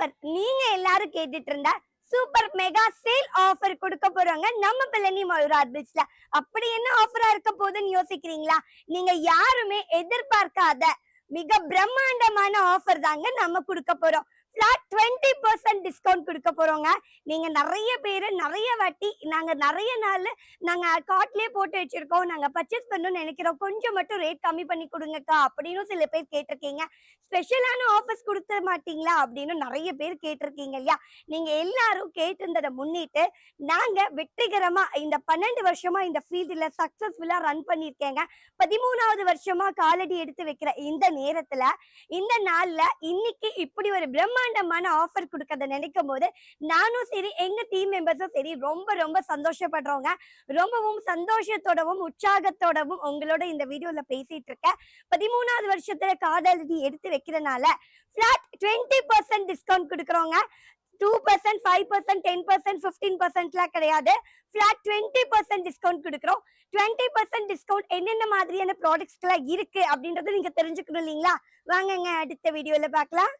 Offer நீங்க எல்லாரும் கேட்டுட்டு இருந்த சூப்பர் மெகா சேல் ஆஃபர் கொடுக்க போறாங்க நம்ம பிள்ளனி மயூர் ஆர்பிட்ஸ்ல. அப்படி என்ன ஆஃபரா இருக்க போகுதுன்னு யோசிக்கிறீங்களா? நீங்க யாருமே எதிர்பார்க்காத மிக பிரம்மாண்டமான ஆஃபர் தாங்க நம்ம கொடுக்க போறோம். ஃபிளாட் 20% டிஸ்கவுண்ட் கொடுக்க போறோங்க. நீங்க நிறைய பேரு நிறைய வாட்டி நாங்க நிறைய நாள் நாங்க கார்ட்லயே போட்டு வச்சிருக்கோம், நாங்க பர்ச்சேஸ் பண்ணணும்னு நினைக்கிறோம், கொஞ்சம் மட்டும் ரேட் கம்மி பண்ணி கொடுங்கக்கா அப்படின்னு சில பேர் கேட்டிருக்கீங்க. ஸ்பெஷலான ஆஃபர்ஸ் கொடுத்த மாட்டீங்களா அப்படின்னு நிறைய பேர் கேட்டிருக்கீங்க இல்லையா? நீங்க எல்லாரும் கேட்டிருந்ததை முன்னிட்டு நாங்க வெற்றிகரமா இந்த 12 வருஷமா இந்த ஃபீல்டுல சக்சஸ்ஃபுல்லா ரன் பண்ணிருக்கேங்க. 13வது வருஷமா காலடி எடுத்து வைக்கிற இந்த நேரத்துல இந்த நாள்ல இன்னைக்கு இப்படி ஒரு பிரம்மாண்டமான ஆஃபர் கொடுக்கறத நினைக்கும் போது நானும் சரி எங்க டீம் மெம்பர்ஸும் சரி ரொம்ப ரொம்ப சந்தோஷப்படுறோங்க. ரொம்பவும் சந்தோஷத்தோடவும் உற்சாகத்தோடவும் உங்களோட இந்த வீடியோல பேசிட்டு இருக்கேன். 13வது வருஷத்துல காதலடி எடுத்து வைக்கிறனால ஃபிளாட் 20% டிஸ்கவுண்ட் கொடுக்குறோங்க. 2%, 5%, 10%, 15% கிடையாது. ஃபிளாட் 20% டிஸ்கவுண்ட் கொடுக்குறோம். 20% டிஸ்கவுண்ட் என்னென்ன மாதிரியான ப்ராடக்ட்ஸ்லாம் இருக்கு அப்படின்றத நீங்க தெரிஞ்சுக்கணும் இல்லைங்களா? வாங்கங்க அடுத்த வீடியோல பார்க்கலாம்.